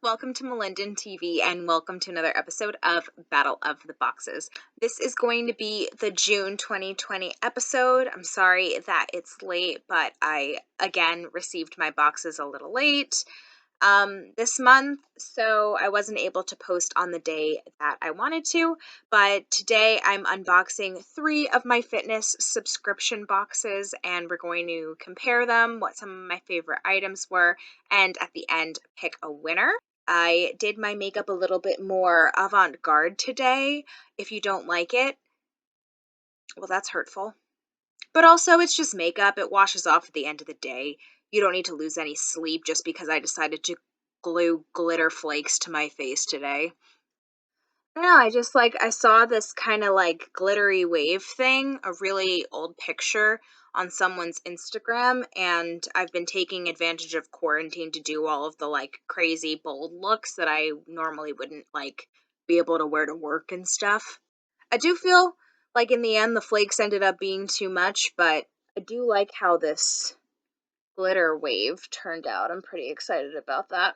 welcome to Melindan TV and welcome to another episode of Battle of the Boxes. This is going to be the June 2020 episode. I'm sorry that it's late, but I again received my boxes a little late this month, so I wasn't able to post on the day that I wanted to, but today I'm unboxing 3 of my fitness subscription boxes and we're going to compare them, what some of my favorite items were, and at the end pick a winner. I did my makeup a little bit more avant-garde today. If you don't like it, well, that's hurtful. But also, it's just makeup. It washes off at the end of the day. You don't need to lose any sleep just because I decided to glue glitter flakes to my face today. I don't know, I saw this kind of like glittery wave thing, a really old picture on someone's Instagram, and I've been taking advantage of quarantine to do all of the like crazy bold looks that I normally wouldn't like be able to wear to work and stuff. I do feel like in the end the flakes ended up being too much, but I do like how this glitter wave turned out. I'm pretty excited about that.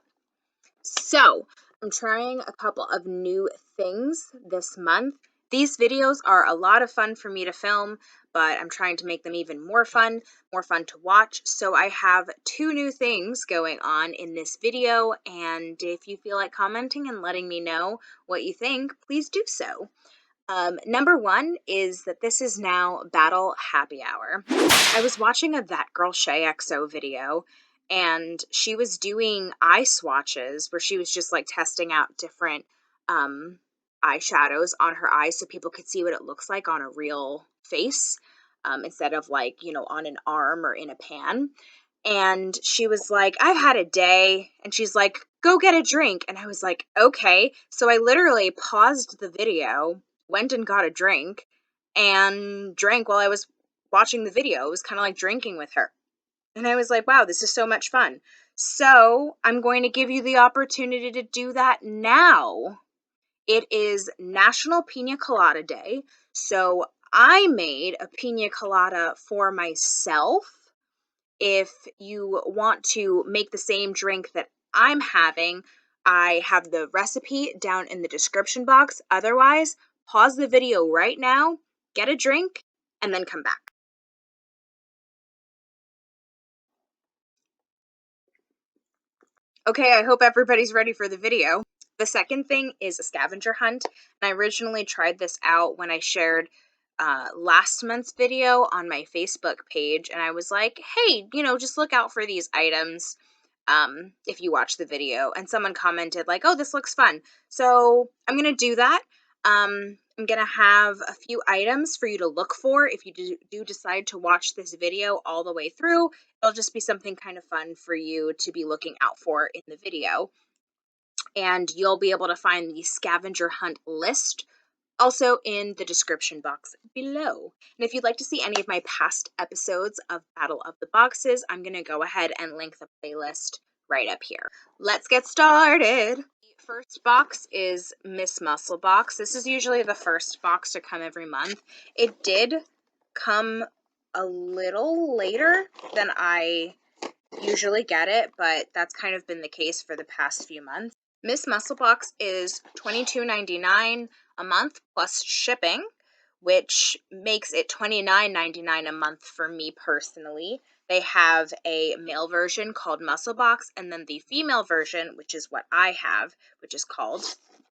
So, I'm trying a couple of new things this month. These videos are a lot of fun for me to film, but I'm trying to make them even more fun to watch. So I have 2 new things going on in this video, and if you feel like commenting and letting me know what you think, please do so. Number 1 is that this is now Battle Happy Hour. I was watching a That Girl Shay XO video, and she was doing eye swatches where she was just like testing out different eyeshadows on her eyes so people could see what it looks like on a real face instead of like, on an arm or in a pan. And she was like, I've had a day. And she's like, go get a drink. And I was like, okay. So I literally paused the video, went and got a drink, and drank while I was watching the video. It was kind of like drinking with her. And I was like, wow, this is so much fun. So I'm going to give you the opportunity to do that now. It is National Pina Colada Day. So I made a pina colada for myself. If you want to make the same drink that I'm having, I have the recipe down in the description box. Otherwise, pause the video right now, get a drink, and then come back. Okay, I hope everybody's ready for the video. The second thing is a scavenger hunt, and I originally tried this out when I shared last month's video on my Facebook page, and I was like, hey, just look out for these items if you watch the video. And someone commented like, oh, this looks fun. So I'm going to do that. I'm going to have a few items for you to look for if you do decide to watch this video all the way through. It'll just be something kind of fun for you to be looking out for in the video. And you'll be able to find the scavenger hunt list also in the description box below. And if you'd like to see any of my past episodes of Battle of the Boxes, I'm going to go ahead and link the playlist right up here. Let's get started. The first box is Miss Muscle Box. This is usually the first box to come every month. It did come a little later than I usually get it, but that's kind of been the case for the past few months. Miss Muscle Box is $22.99 a month plus shipping, which makes it $29.99 a month for me personally. They have a male version called Muscle Box, and then the female version, which is what I have, which is called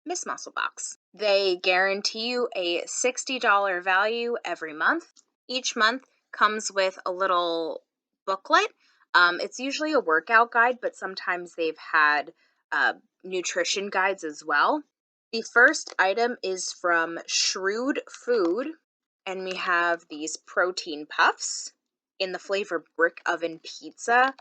Miss Muscle Box. They guarantee you a $60 value every month. Each month comes with a little booklet. It's usually a workout guide, but sometimes they've had nutrition guides as well. The first item is from Shrewd Food, and we have these protein puffs in the flavor Brick Oven Pizza.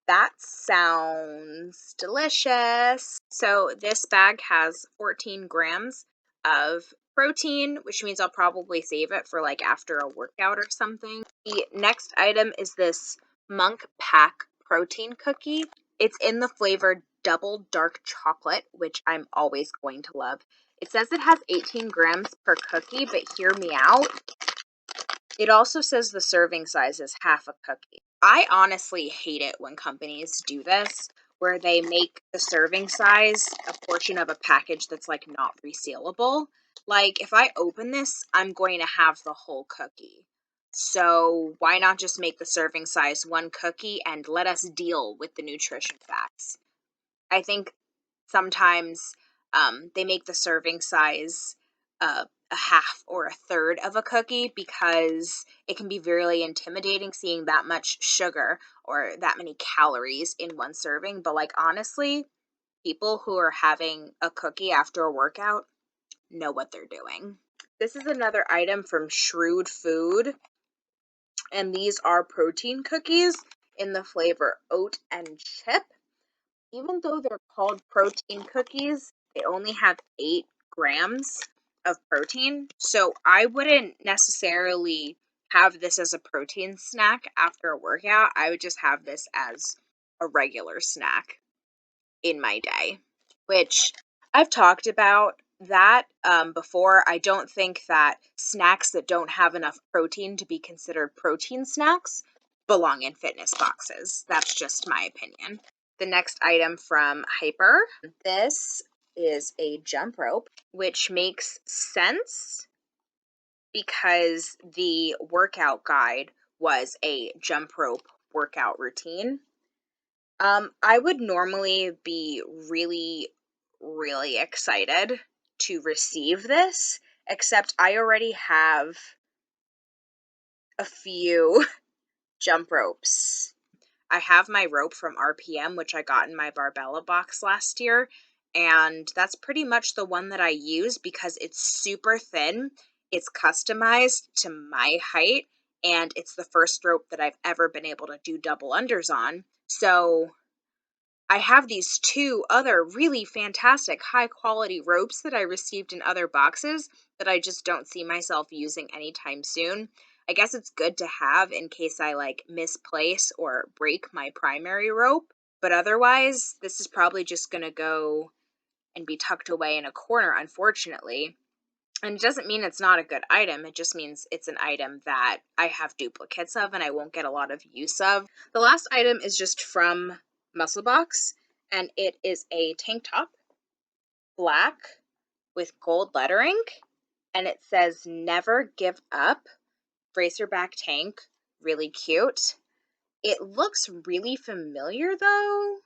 That sounds delicious. So this bag has 14 grams of protein, which means I'll probably save it for like after a workout or something. The next item is this Monk Pack protein cookie. It's in the flavor Double Dark Chocolate, which I'm always going to love. It says it has 18 grams per cookie, but hear me out. It also says the serving size is half a cookie. I honestly hate it when companies do this, where they make the serving size a portion of a package that's like not resealable. Like if I open this, I'm going to have the whole cookie. So why not just make the serving size one cookie and let us deal with the nutrition facts? I think sometimes they make the serving size a half or a third of a cookie because it can be really intimidating seeing that much sugar or that many calories in one serving. But like honestly, people who are having a cookie after a workout know what they're doing. This is another item from Shrewd Food, and these are protein cookies in the flavor oat and chip. Even though they're called protein cookies, they only have 8 grams of protein. So I wouldn't necessarily have this as a protein snack after a workout. I would just have this as a regular snack in my day, which I've talked about that before. I don't think that snacks that don't have enough protein to be considered protein snacks belong in fitness boxes. That's just my opinion. The next item from Hyper. This is a jump rope, which makes sense because the workout guide was a jump rope workout routine. I would normally be really excited to receive this, except I already have a few jump ropes. I have my rope from RPM, which I got in my BarBella box last year, and that's pretty much the one that I use because it's super thin, it's customized to my height, and it's the first rope that I've ever been able to do double unders on. So I have these 2 other really fantastic high quality ropes that I received in other boxes that I just don't see myself using anytime soon. I guess it's good to have in case I like misplace or break my primary rope, but otherwise this is probably just going to go and be tucked away in a corner, unfortunately. And it doesn't mean it's not a good item, it just means it's an item that I have duplicates of and I won't get a lot of use of. The last item is just from Muscle Box, and it is a tank top, black with gold lettering, and it says "Never Give Up." Racerback tank, really cute. It looks really familiar though.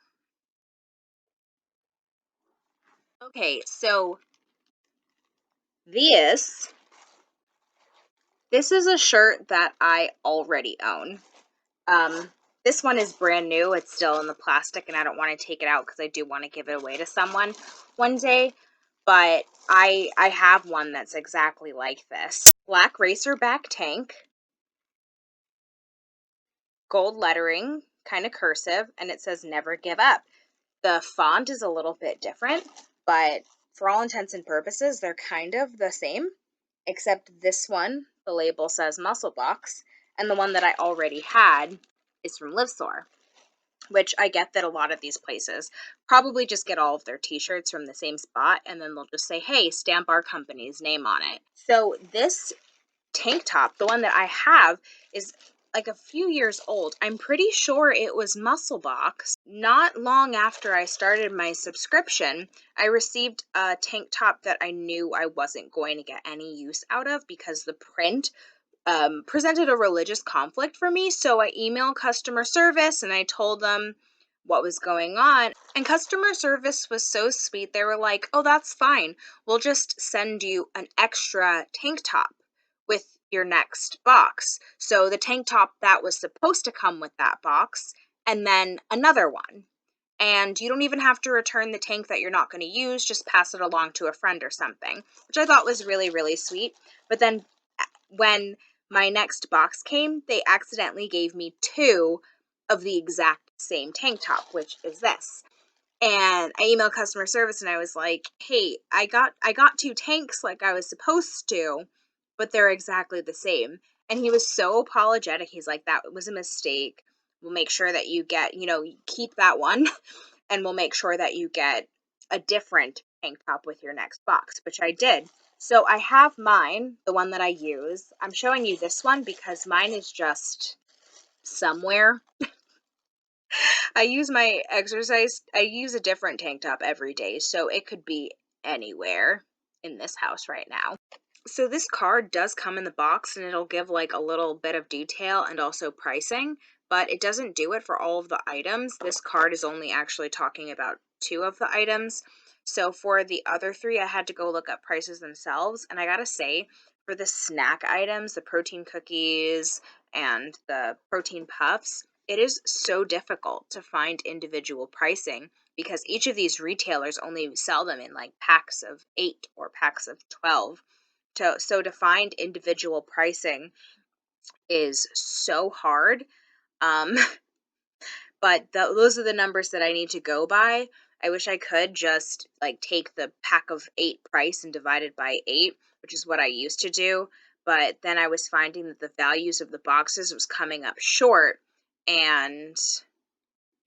Okay, so this is a shirt that I already own. This one is brand new. It's still in the plastic and I don't want to take it out because I do want to give it away to someone one day. But I have one that's exactly like this. Black racerback tank, gold lettering, kind of cursive, and it says "Never Give Up." The font is a little bit different, but for all intents and purposes, they're kind of the same, except this one, the label says Muscle Box, and the one that I already had is from LiveSore, which I get that a lot of these places probably just get all of their t-shirts from the same spot, and then they'll just say, hey, stamp our company's name on it. So this tank top, the one that I have, is like a few years old. I'm pretty sure it was Muscle Box. Not long after I started my subscription, I received a tank top that I knew I wasn't going to get any use out of because the print presented a religious conflict for me. So I emailed customer service and I told them what was going on. And customer service was so sweet. They were like, oh, that's fine. We'll just send you an extra tank top with your next box. So the tank top that was supposed to come with that box, and then another one. And you don't even have to return the tank that you're not going to use, just pass it along to a friend or something, which I thought was really sweet. But then when my next box came, they accidentally gave me 2 of the exact same tank top, which is this. And I emailed customer service and I was like, hey, I got 2 tanks like I was supposed to, but they're exactly the same. And he was so apologetic. He's like, that was a mistake. We'll make sure that you get, keep that one and we'll make sure that you get a different tank top with your next box, which I did. So I have mine, the one that I use. I'm showing you this one because mine is just somewhere. I use a different tank top every day, so it could be anywhere in this house right now. So this card does come in the box, and it'll give like a little bit of detail and also pricing, but it doesn't do it for all of the items. This card is only actually talking about 2 of the items. So for the other 3, I had to go look up prices themselves, and I gotta say, for the snack items, the protein cookies and the protein puffs, it is so difficult to find individual pricing because each of these retailers only sell them in like packs of 8 or packs of 12. So to find individual pricing is so hard. Um, but those are the numbers that I need to go by. I wish I could just like take the pack of 8 price and divide it by 8, which is what I used to do. But then I was finding that the values of the boxes was coming up short, and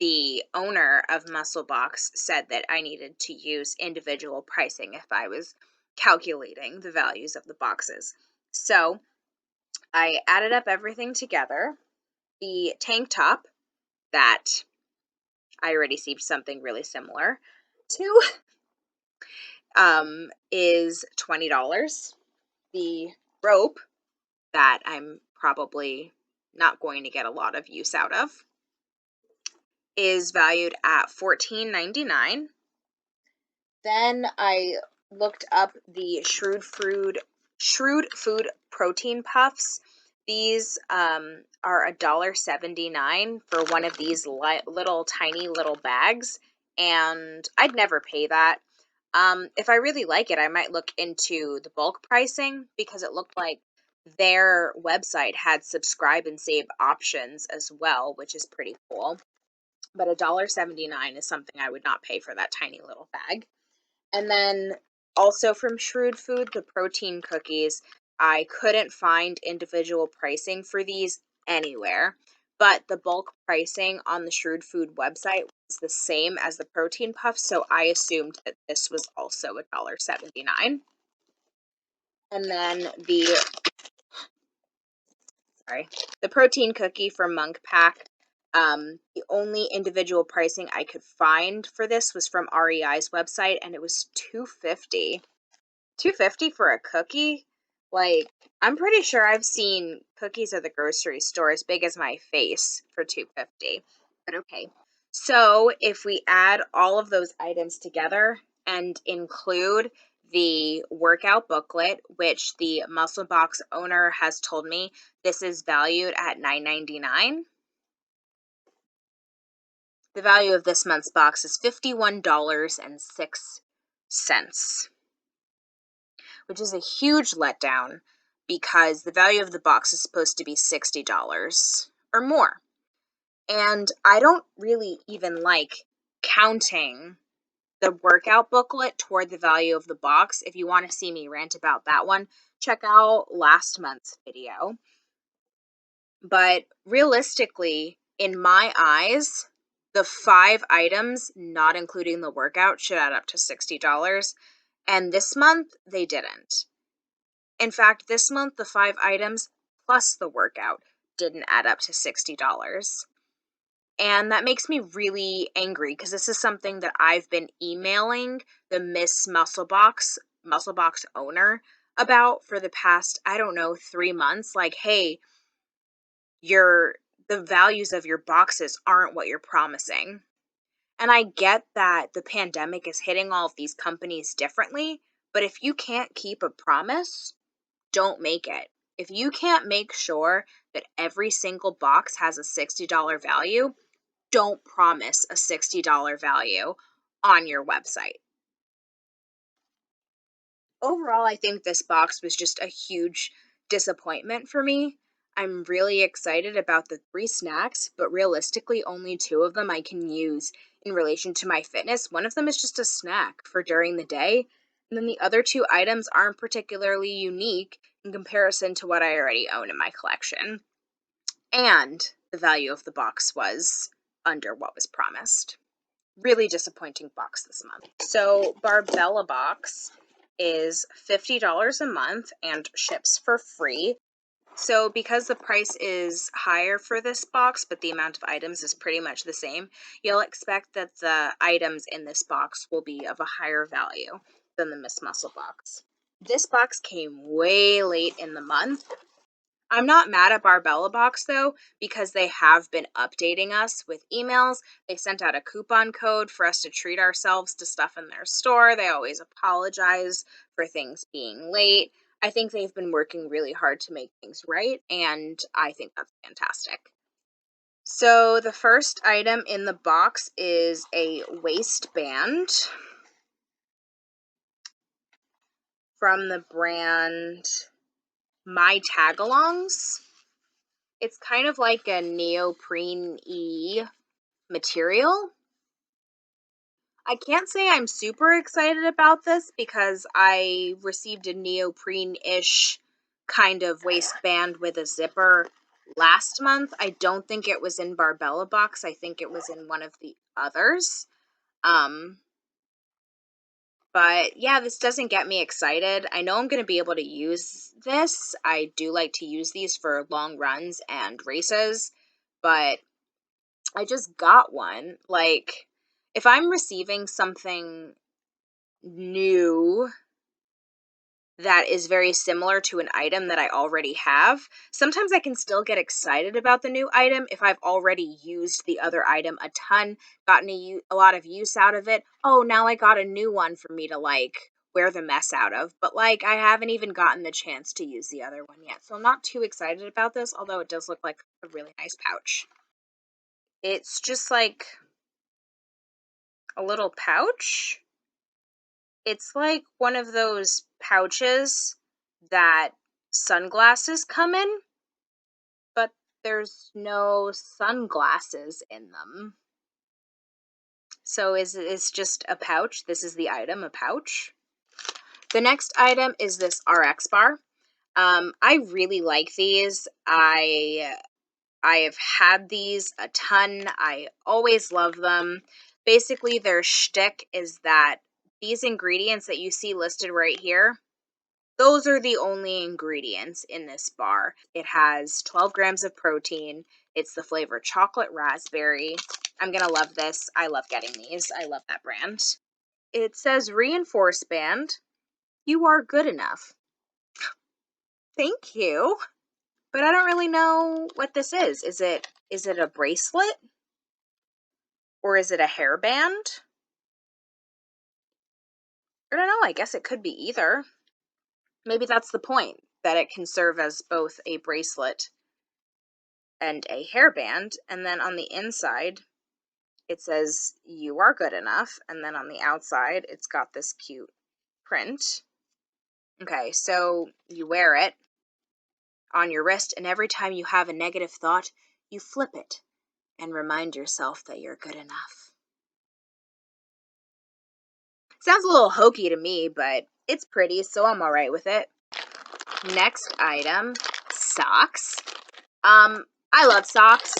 the owner of Muscle Box said that I needed to use individual pricing if I was calculating the values of the boxes. So I added up everything together. The tank top that I already received something really similar to is $20. The rope that I'm probably not going to get a lot of use out of is valued at $14.99. Then I looked up the Shrewd Food protein puffs. These are $1.79 for one of these little tiny little bags, and I'd never pay that. If I really like it, I might look into the bulk pricing because it looked like their website had subscribe and save options as well, which is pretty cool. But $1.79 is something I would not pay for that tiny little bag. And then also from Shrewd Food, the protein cookies, I couldn't find individual pricing for these anywhere, but the bulk pricing on the Shrewd Food website was the same as the protein puffs, so I assumed that this was also $1.79. And then the protein cookie from Monk Pack, the only individual pricing I could find for this was from REI's website, and it was $2.50. $2.50 for a cookie? Like, I'm pretty sure I've seen cookies at the grocery store as big as my face for $2.50. But okay. So if we add all of those items together and include the workout booklet, which the Muscle Box owner has told me this is valued at $9.99. The value of this month's box is $51.06, which is a huge letdown because the value of the box is supposed to be $60 or more. And I don't really even like counting the workout booklet toward the value of the box. If you want to see me rant about that one, check out last month's video. But realistically, in my eyes, the 5 items, not including the workout, should add up to $60. And this month, they didn't. In fact, this month, the 5 items plus the workout didn't add up to $60. And that makes me really angry because this is something that I've been emailing the Miss Muscle Box owner about for the past, I don't know, 3 months. Like, hey, the values of your boxes aren't what you're promising. And I get that the pandemic is hitting all of these companies differently, but if you can't keep a promise, don't make it. If you can't make sure that every single box has a $60 value, don't promise a $60 value on your website. Overall, I think this box was just a huge disappointment for me. I'm really excited about the 3 snacks, but realistically, only 2 of them I can use in relation to my fitness. One of them is just a snack for during the day, and then the other 2 items aren't particularly unique in comparison to what I already own in my collection. And the value of the box was under what was promised. Really disappointing box this month. So BarBella Box is $50 a month and ships for free. So because the price is higher for this box, but the amount of items is pretty much the same, you'll expect that the items in this box will be of a higher value than the Miss Muscle box. This box came way late in the month. I'm not mad at BarBella Box though, because they have been updating us with emails. They sent out a coupon code for us to treat ourselves to stuff in their store. They always apologize for things being late. I think they've been working really hard to make things right, and I think that's fantastic. So the first item in the box is a waistband from the brand My Tagalongs. It's kind of like a neoprene-y material. I can't say I'm super excited about this because I received a neoprene-ish kind of waistband with a zipper last month. I don't think it was in BarBella Box. I think it was in one of the others. But yeah, this doesn't get me excited. I know I'm going to be able to use this. I do like to use these for long runs and races, but I just got one. Like, if I'm receiving something new that is very similar to an item that I already have, sometimes I can still get excited about the new item if I've already used the other item a ton, gotten a lot of use out of it. Oh, now I got a new one for me to, like, wear the mess out of. But, like, I haven't even gotten the chance to use the other one yet. So I'm not too excited about this, although it does look like a really nice pouch. It's just, like, a little pouch. It's like one of those pouches that sunglasses come in, but there's no sunglasses in them. So it's just a pouch. This is the item, a pouch. The next item is this RX bar. I really like these. I have had these a ton. I always love them. Basically, their shtick is that these ingredients that you see listed right here, those are the only ingredients in this bar. It has 12 grams of protein. It's the flavor chocolate raspberry. I'm going to love this. I love getting these. I love that brand. It says reinforce band. You are good enough. Thank you. But I don't really know what this is. Is it a bracelet? Or is it a hairband? I don't know. I guess it could be either. Maybe that's the point, that it can serve as both a bracelet and a hairband. And then on the inside, it says, you are good enough. And then on the outside, it's got this cute print. Okay, so you wear it on your wrist, and every time you have a negative thought, you flip it and remind yourself that you're good enough. Sounds a little hokey to me, but it's pretty, so I'm alright with it. Next item, socks. I love socks.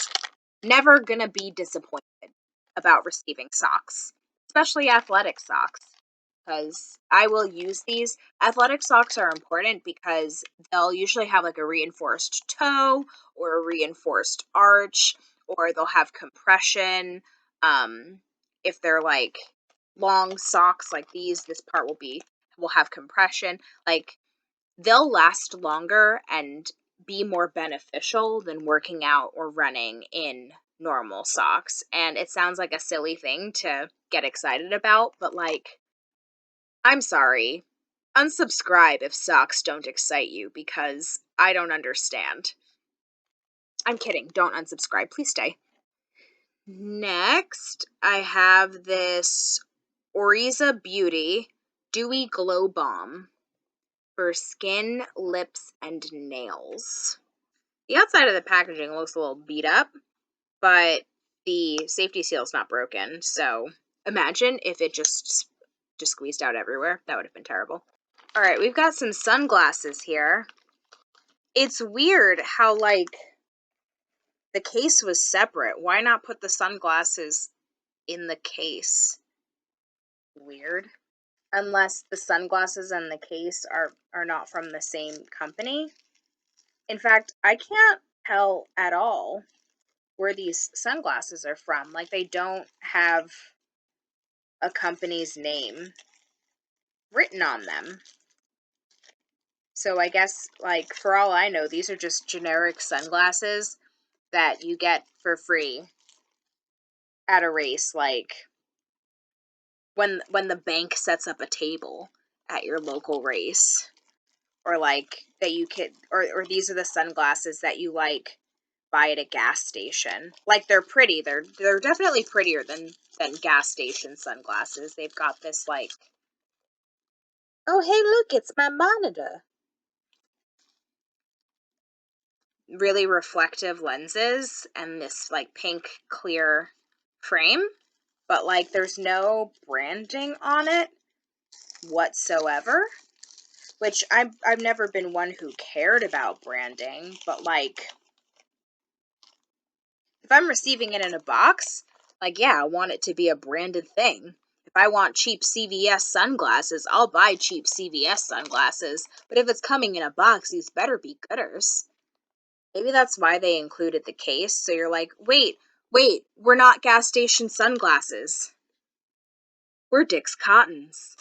Never gonna be disappointed about receiving socks, especially athletic socks, because I will use these. Athletic socks are important because they'll usually have like a reinforced toe or a reinforced arch, or they'll have compression. If they're like long socks like these, this part will have compression. Like, they'll last longer and be more beneficial than working out or running in normal socks. And it sounds like a silly thing to get excited about, but like, I'm sorry. Unsubscribe if socks don't excite you, because I don't understand. I'm kidding. Don't unsubscribe. Please stay. Next, I have this Oriza Beauty Dewy Glow Balm for skin, lips, and nails. The outside of the packaging looks a little beat up, but the safety seal is not broken, so imagine if it just squeezed out everywhere. That would have been terrible. All right, we've got some sunglasses here. It's weird how, like, the case was separate. Why not put the sunglasses in the case? Weird. Unless the sunglasses and the case are not from the same company. In fact, I can't tell at all where these sunglasses are from. Like, they don't have a company's name written on them. So I guess, like, for all I know, these are just generic sunglasses that you get for free at a race, like when the bank sets up a table at your local race, or like that you could, or these are the sunglasses that you like buy at a gas station. Like, they're pretty. They're definitely prettier than gas station sunglasses. They've got this like, oh hey look, it's my monitor. Really reflective lenses and this like pink clear frame, but like there's no branding on it whatsoever, which I've never been one who cared about branding, but like if I'm receiving it in a box, like, yeah, I want it to be a branded thing. If I want cheap CVS sunglasses, I'll buy cheap CVS sunglasses, but if it's coming in a box, these better be gooders. Maybe that's why they included the case, so you're like, wait, we're not gas station sunglasses. We're Dick's Cottons.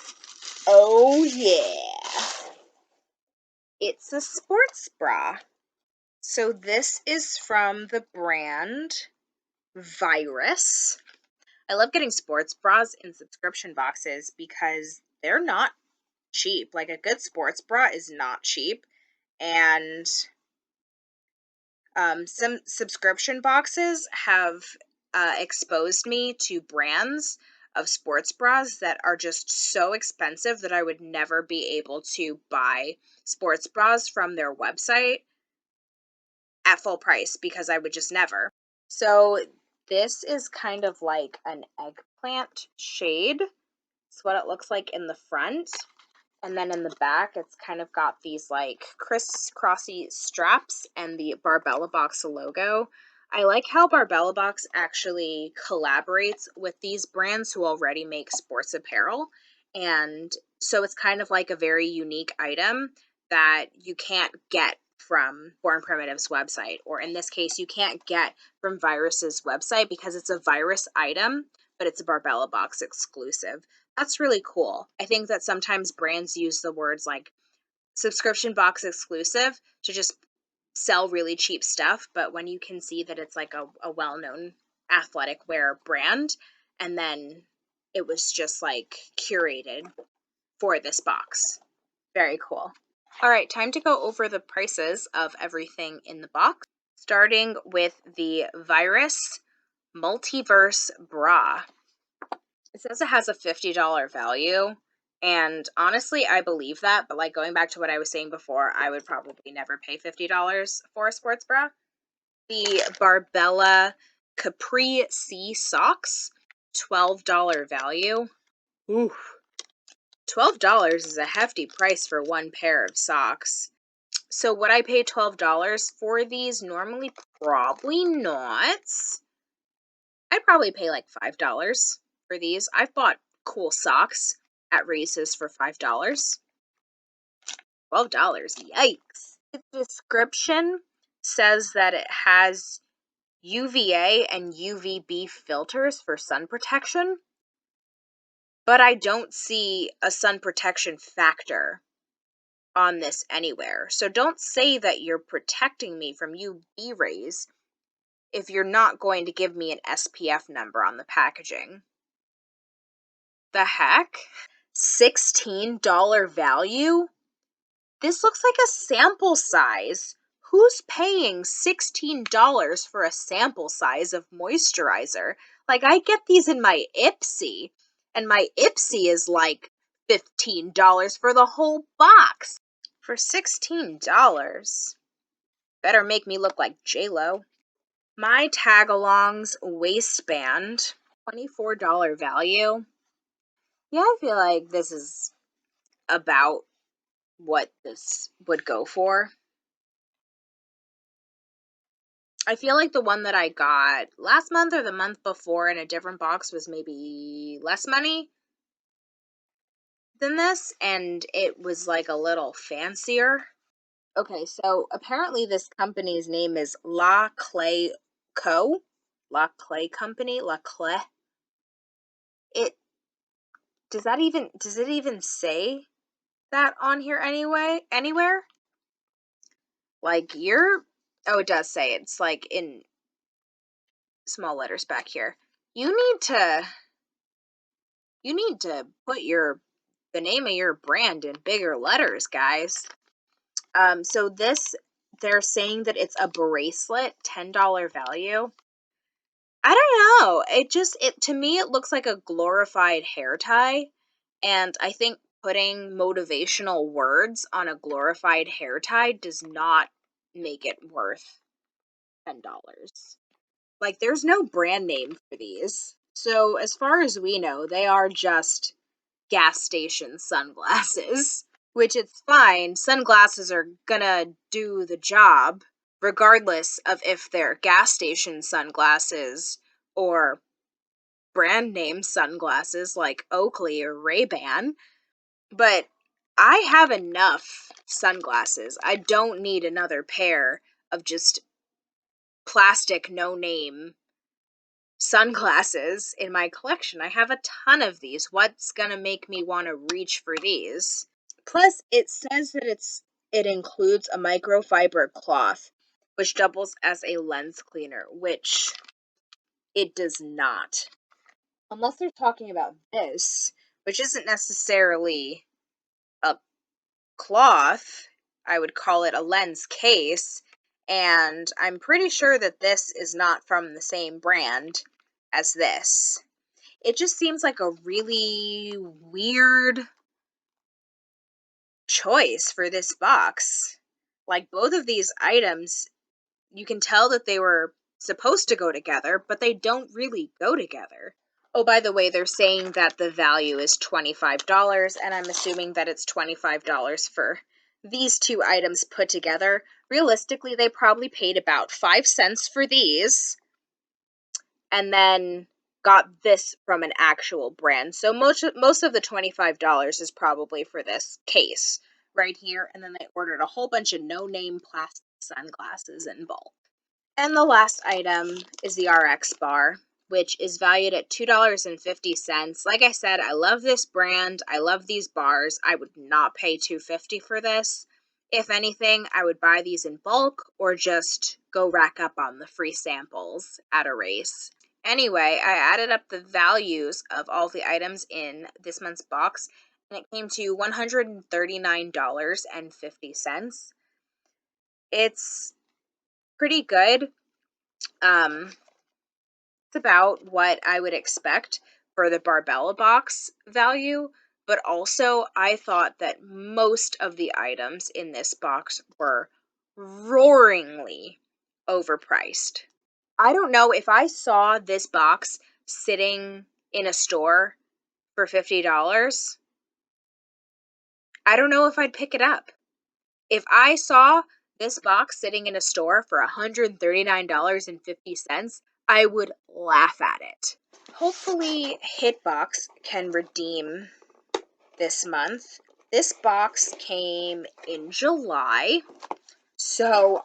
Oh yeah. It's a sports bra. So this is from the brand Virus. I love getting sports bras in subscription boxes because they're not cheap. Like, a good sports bra is not cheap. And some subscription boxes have exposed me to brands of sports bras that are just so expensive that I would never be able to buy sports bras from their website at full price because I would just never. So this is kind of like an eggplant shade. It's what it looks like in the front. And then in the back, it's kind of got these like crisscrossy straps and the BarBella Box logo. I like how BarBella Box actually collaborates with these brands who already make sports apparel. And so it's kind of like a very unique item that you can't get from Born Primitive's website, or in this case, you can't get from Virus's website because it's a Virus item, but it's a BarBella Box exclusive. That's really cool. I think that sometimes brands use the words like subscription box exclusive to just sell really cheap stuff, but when you can see that it's like a well-known athletic wear brand, and then it was just like curated for this box. Very cool. All right, time to go over the prices of everything in the box, starting with the Virus Multiverse Bra. It says it has a $50 value, and honestly, I believe that, but like going back to what I was saying before, I would probably never pay $50 for a sports bra. The BarBella Capri C socks, $12 value. Ooh, $12 is a hefty price for one pair of socks. So would I pay $12 for these normally? Probably not. I'd probably pay like $5 for these. I've bought cool socks at races for $5. $12, yikes. The description says that it has UVA and UVB filters for sun protection, but I don't see a sun protection factor on this anywhere. So don't say that you're protecting me from UV rays if you're not going to give me an SPF number on the packaging. The heck? $16 value? This looks like a sample size. Who's paying $16 for a sample size of moisturizer? Like, I get these in my Ipsy, and my Ipsy is like $15 for the whole box. For $16. Better make me look like J-Lo. My Tagalong's waistband, $24 value. Yeah, I feel like this is about what this would go for. I feel like the one that I got last month or the month before in a different box was maybe less money than this, and it was like a little fancier. Okay, so apparently this company's name is La Clay Co. La Clay Company. La Clay. It does it even say that on here anywhere? Like oh, it does say it's like in small letters back here. You need to put the name of your brand in bigger letters, guys. So they're saying that it's a bracelet, $10 value. I don't know. It to me it looks like a glorified hair tie, and I think putting motivational words on a glorified hair tie does not make it worth $10. Like there's no brand name for these. So as far as we know, they are just gas station sunglasses, which it's fine. Sunglasses are gonna do the job regardless of if they're gas station sunglasses or brand name sunglasses like Oakley or Ray-Ban. But I have enough sunglasses. I don't need another pair of just plastic no name sunglasses in my collection. I have a ton of these. What's gonna make me want to reach for these? Plus, it says that it includes a microfiber cloth, which doubles as a lens cleaner, which it does not. Unless they're talking about this, which isn't necessarily a cloth. I would call it a lens case, and I'm pretty sure that this is not from the same brand as this. It just seems like a really weird choice for this box. Like both of these items, you can tell that they were supposed to go together, but they don't really go together. Oh, by the way, they're saying that the value is $25, and I'm assuming that it's $25 for these two items put together. Realistically, they probably paid about 5 cents for these, and then got this from an actual brand. So most of the $25 is probably for this case right here, and then they ordered a whole bunch of no-name plastic sunglasses in bulk. And the last item is the RX bar, which is valued at $2.50. Like I said, I love this brand. I love these bars. I would not pay $2.50 for this. If anything, I would buy these in bulk or just go rack up on the free samples at a race. Anyway, I added up the values of all the items in this month's box, and it came to $139.50. It's pretty good. It's about what I would expect for the BarBella Box value, but also I thought that most of the items in this box were roaringly overpriced. I don't know if I saw this box sitting in a store for $50, I don't know if I'd pick it up. If I saw this box sitting in a store for $139.50, I would laugh at it. Hopefully, HIIT Box can redeem this month. This box came in July, so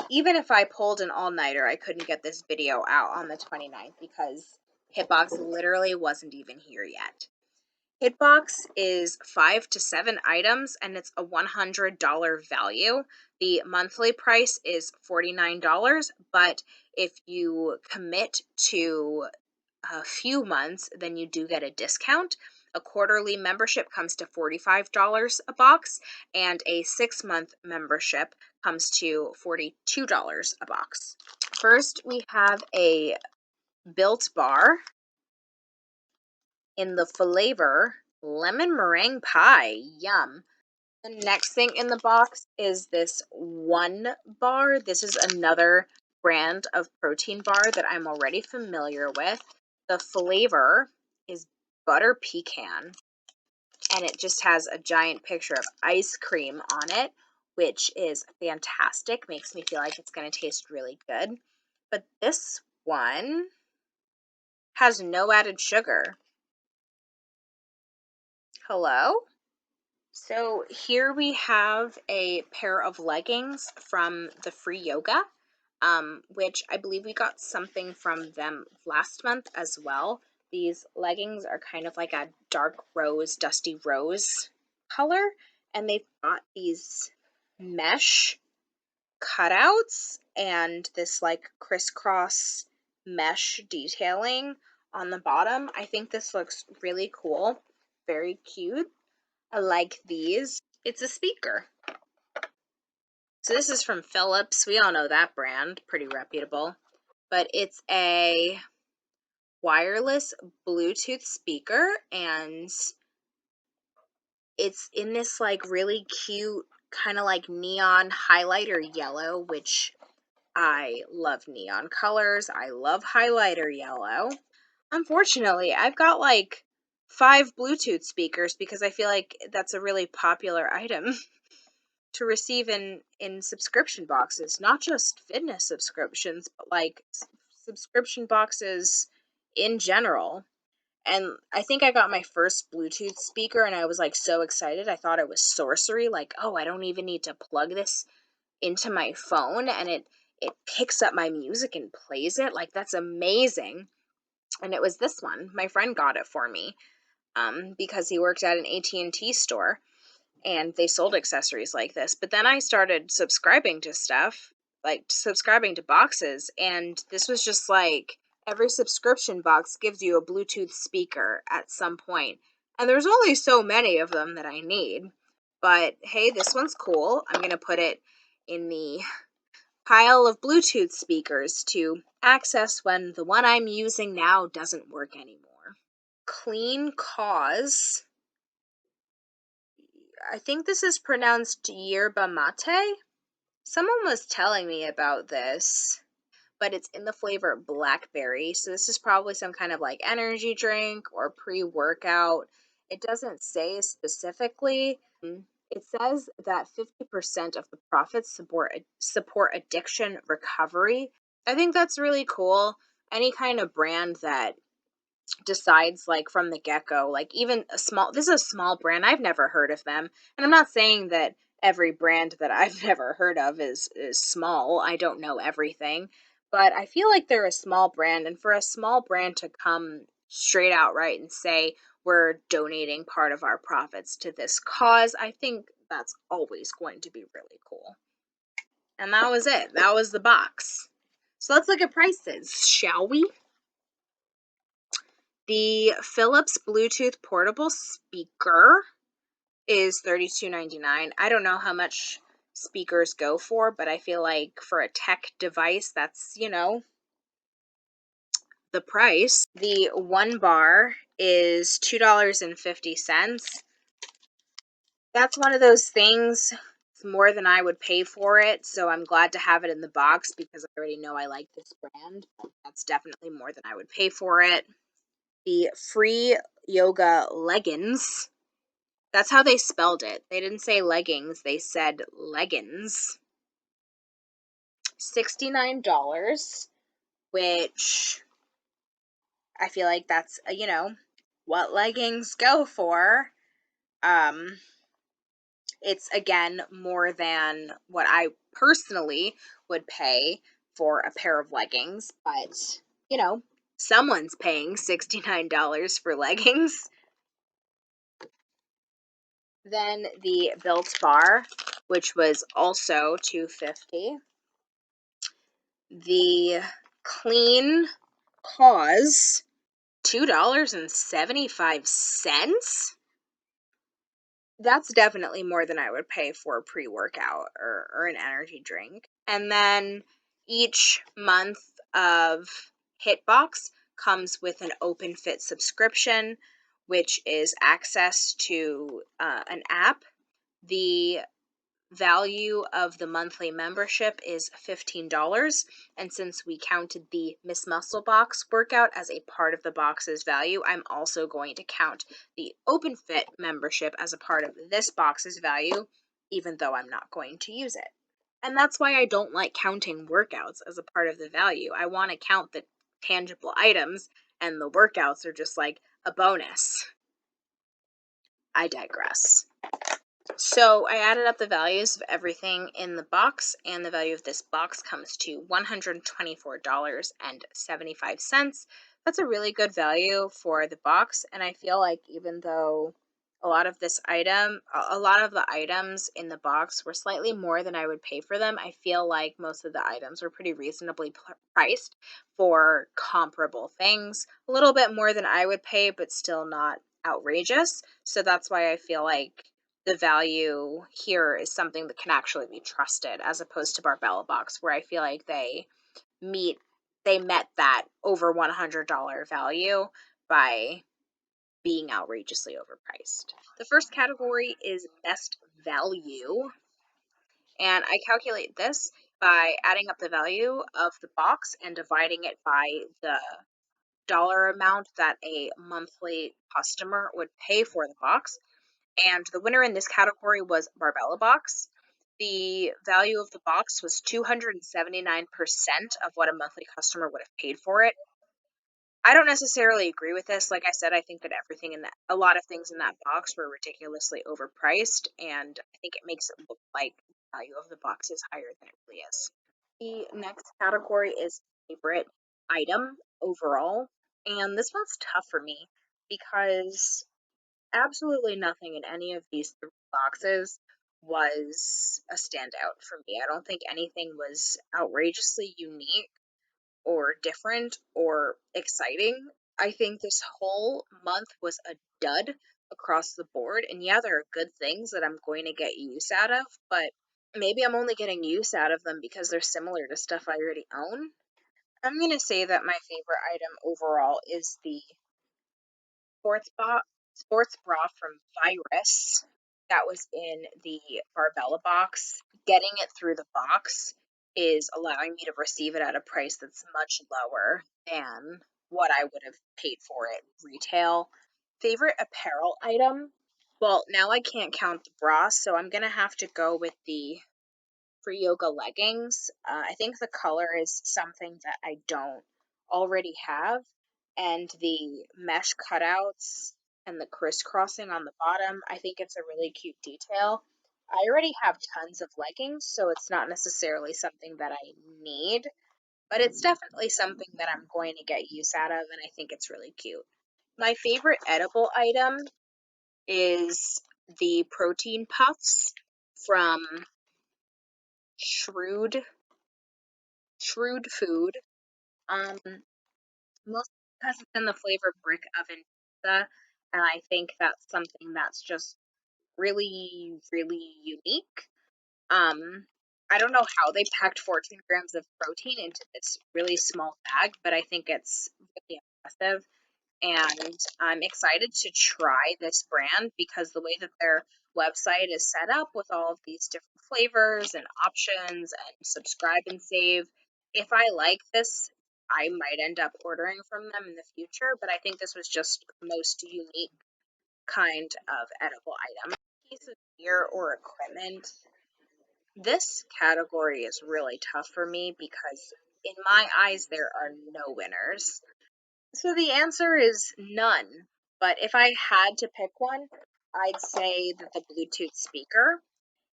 even if I pulled an all-nighter, I couldn't get this video out on the 29th because HIIT Box literally wasn't even here yet. HIIT Box is 5 to 7 items, and it's a $100 value. The monthly price is $49, but if you commit to a few months, then you do get a discount. A quarterly membership comes to $45 a box, and a 6-month membership comes to $42 a box. First, we have a Built Bar in the flavor lemon meringue pie. Yum. The next thing in the box is this One Bar. This is another brand of protein bar that I'm already familiar with. The flavor is butter pecan, and it just has a giant picture of ice cream on it, which is fantastic. Makes me feel like it's going to taste really good. But this one has no added sugar. Hello? So here we have a pair of leggings from the Free Yoga, which I believe we got something from them last month as well. These leggings are kind of like a dark rose, dusty rose color, and they've got these mesh cutouts and this like crisscross mesh detailing on the bottom. I think this looks really cool, very cute. I like these. It's a speaker. So this is from Philips. We all know that brand, pretty reputable. But it's a wireless Bluetooth speaker, and it's in this like really cute kind of like neon highlighter yellow, which I love neon colors. I love highlighter yellow. Unfortunately, I've got like 5 Bluetooth speakers because I feel like that's a really popular item to receive in subscription boxes, not just fitness subscriptions, but like subscription boxes in general. And I think I got my first Bluetooth speaker and I was like so excited. I thought it was sorcery, like, oh, I don't even need to plug this into my phone and it picks up my music and plays it. Like, that's amazing. And it was this one. My friend got it for me because he worked at an AT&T store and they sold accessories like this. But then I started subscribing to stuff, like subscribing to boxes, and this was just like every subscription box gives you a Bluetooth speaker at some point. And there's only so many of them that I need. But hey, this one's cool. I'm going to put it in the pile of Bluetooth speakers to access when the one I'm using now doesn't work anymore. Clean Cause. I think this is pronounced yerba mate. Someone was telling me about this, but it's in the flavor blackberry. So this is probably some kind of like energy drink or pre-workout. It doesn't say specifically. It says that 50% of the profits support addiction recovery. I think that's really cool. Any kind of brand that decides like from the get-go, like even this is a small brand, I've never heard of them, and I'm not saying that every brand that I've never heard of is small. I don't know everything, but I feel like they're a small brand, and for a small brand to come straight out right and say we're donating part of our profits to this cause, I think that's always going to be really cool. And that was it. That was the box. So let's look at prices, shall we? The Philips Bluetooth portable speaker is $32.99. I don't know how much speakers go for, but I feel like for a tech device, that's, the price. The one bar is $2.50. That's one of those things. It's more than I would pay for it, so I'm glad to have it in the box because I already know I like this brand. That's definitely more than I would pay for it. The Free Yoga leggings. That's how they spelled it. They didn't say leggings, they said leggings. $69, which I feel like that's, what leggings go for. It's again more than what I personally would pay for a pair of leggings, but, someone's paying $69 for leggings. Then the Built Bar, which was also $2.50. The Clean Cause, $2.75. That's definitely more than I would pay for a pre-workout or an energy drink. And then each month of HIIT Box comes with an open fit subscription, which is access to an app. The value of the monthly membership is $15, and since we counted the Miss Muscle Box workout as a part of the box's value, I'm also going to count the Open Fit membership as a part of this box's value, even though I'm not going to use it. And that's why I don't like counting workouts as a part of the value. I want to count the tangible items, and the workouts are just like a bonus. I digress. So I added up the values of everything in the box, and the value of this box comes to $124.75. That's a really good value for the box, and I feel like even though a lot of the items in the box were slightly more than I would pay for them, I feel like most of the items were pretty reasonably priced for comparable things. A little bit more than I would pay, but still not outrageous. So that's why I feel like the value here is something that can actually be trusted, as opposed to BarBella Box, where I feel like meet they met that over $100 value by being outrageously overpriced. The first category is best value, and I calculate this by adding up the value of the box and dividing it by the dollar amount that a monthly customer would pay for the box. And the winner in this category was BarBella Box. The value of the box was 279% of what a monthly customer would have paid for it. I don't necessarily agree with this. Like I said, I think that a lot of things in that box were ridiculously overpriced, and I think it makes it look like the value of the box is higher than it really is. The next category is favorite item overall, and this one's tough for me because absolutely nothing in any of these three boxes was a standout for me. I don't think anything was outrageously unique or different or exciting. I think this whole month was a dud across the board. And yeah, there are good things that I'm going to get use out of, but maybe I'm only getting use out of them because they're similar to stuff I already own. I'm going to say that my favorite item overall is the sports bra from Virus that was in the BarBella box. Getting it through the box is allowing me to receive it at a price that's much lower than what I would have paid for it retail. Favorite apparel item? Well, now I can't count the bra, so I'm gonna have to go with the free yoga leggings. I think the color is something that I don't already have, and the mesh cutouts and the crisscrossing on the bottom, I think it's a really cute detail. I already have tons of leggings, so it's not necessarily something that I need, but it's definitely something that I'm going to get use out of, and I think it's really cute. My favorite edible item is the protein puffs from Shrewd Shrewd Food. Um, Mostly because it's in the flavor brick oven pizza, and I think that's something that's just really, really unique. Um, I don't know how they packed 14 grams of protein into this really small bag, but I think it's really impressive. And I'm excited to try this brand because the way that their website is set up with all of these different flavors and options and subscribe and save, if I like this, I might end up ordering from them in the future, but I think this was just the most unique kind of edible item. Piece of gear or equipment. This category is really tough for me because in my eyes there are no winners. So the answer is none. But if I had to pick one, I'd say that the Bluetooth speaker,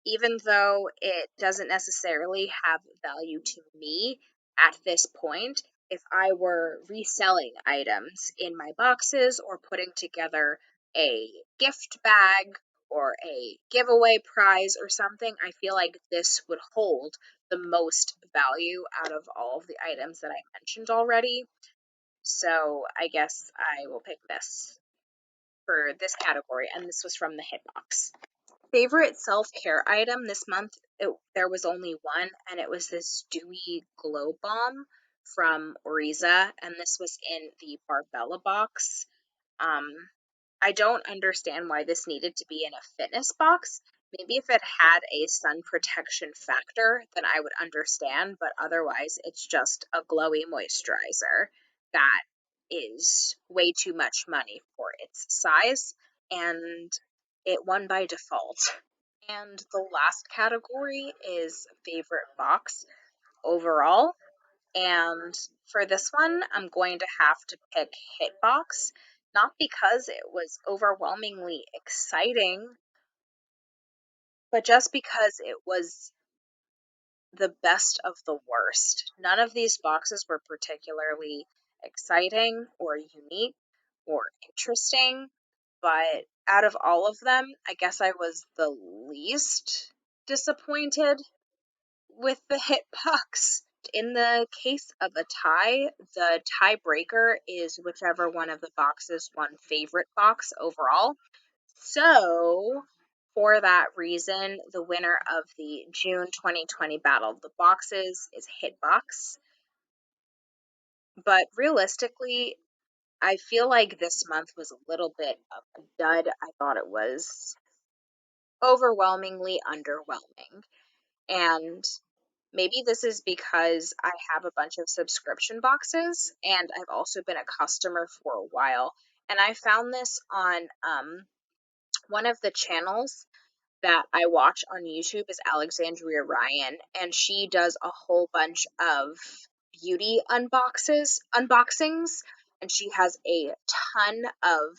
even though it doesn't necessarily have value to me at this point, if I were reselling items in my boxes or putting together a gift bag or a giveaway prize or something, I feel like this would hold the most value out of all of the items that I mentioned already. So I guess I will pick this for this category, and this was from the HIIT Box. Favorite self-care item this month, there was only one, and it was this dewy glow balm from Oriza, and this was in the BarBella box. Um, I don't understand why this needed to be in a fitness box. Maybe if it had a sun protection factor, then I would understand, but otherwise it's just a glowy moisturizer that is way too much money for its size, and it won by default. And the last category is favorite box overall. And for this one, I'm going to have to pick HIIT Box, not because it was overwhelmingly exciting, But just because it was the best of the worst, none of these boxes were particularly exciting or unique or interesting. But out of all of them, I guess I was the least disappointed with the HIIT Box. In the case of a tie, the tiebreaker is whichever one of the boxes won favorite box overall. So, for that reason, the winner of the June 2020 Battle of the Boxes is HIIT Box. But realistically, I feel like this month was a little bit of a dud. I thought it was overwhelmingly underwhelming. And maybe this is because I have a bunch of subscription boxes and I've also been a customer for a while. And I found this on one of the channels that I watch on YouTube is Alexandria Ryan, and she does a whole bunch of beauty unboxings, and she has a ton of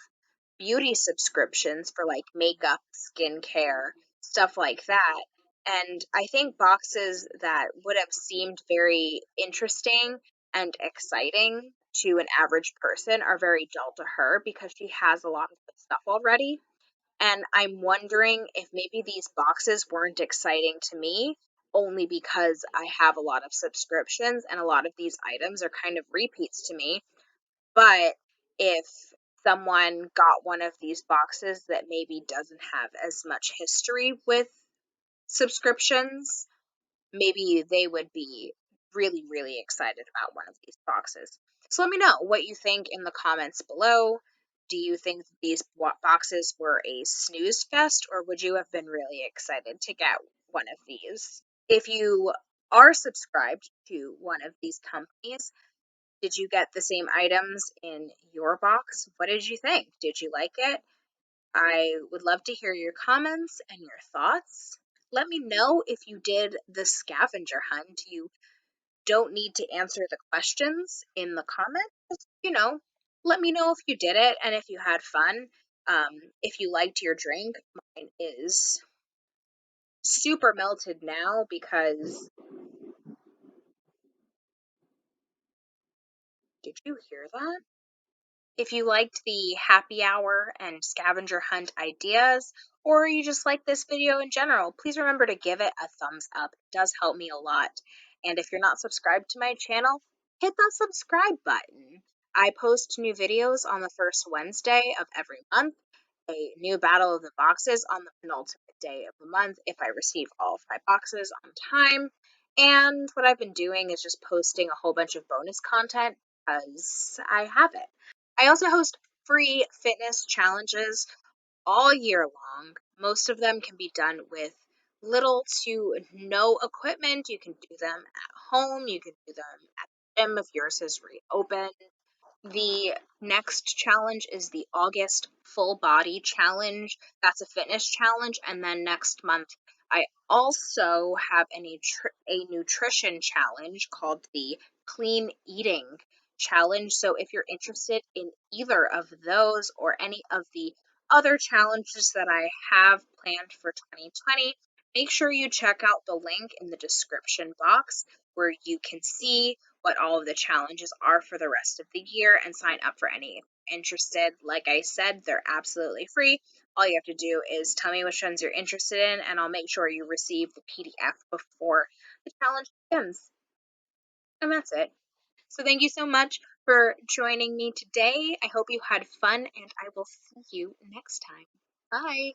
beauty subscriptions for like makeup, skincare, stuff like that. And I think boxes that would have seemed very interesting and exciting to an average person are very dull to her because she has a lot of good stuff already. And I'm wondering if maybe these boxes weren't exciting to me only because I have a lot of subscriptions and a lot of these items are kind of repeats to me. But if someone got one of these boxes that maybe doesn't have as much history with subscriptions, maybe they would be really, really excited about one of these boxes. So let me know what you think in the comments below. Do you think these boxes were a snooze fest, or would you have been really excited to get one of these? If you are subscribed to one of these companies, did you get the same items in your box? What did you think? Did you like it? I would love to hear your comments and your thoughts. Let me know if you did the scavenger hunt. You don't need to answer the questions in the comments. Just, let me know if you did it and if you had fun. If you liked your drink, mine is super melted now because did you hear that? If you liked the happy hour and scavenger hunt ideas, or you just like this video in general, please remember to give it a thumbs up. It does help me a lot. And if you're not subscribed to my channel, hit that subscribe button. I post new videos on the first Wednesday of every month, a new Battle of the Boxes on the penultimate day of the month if I receive all 5 boxes on time. And what I've been doing is just posting a whole bunch of bonus content because I have it. I also host free fitness challenges all year long. Most of them can be done with little to no equipment. You can do them at home, you can do them at the gym if yours is reopened. The next challenge is the August full body challenge. That's a fitness challenge. And then next month, I also have a nutrition challenge called the Clean Eating Challenge. So if you're interested in either of those or any of the other challenges that I have planned for 2020, make sure you check out the link in the description box where you can see what all of the challenges are for the rest of the year and sign up for any if you're interested. Like I said, they're absolutely free. All you have to do is tell me which ones you're interested in, and I'll make sure you receive the PDF before the challenge begins. And that's it. So thank you so much for joining me today. I hope you had fun, and I will see you next time. Bye.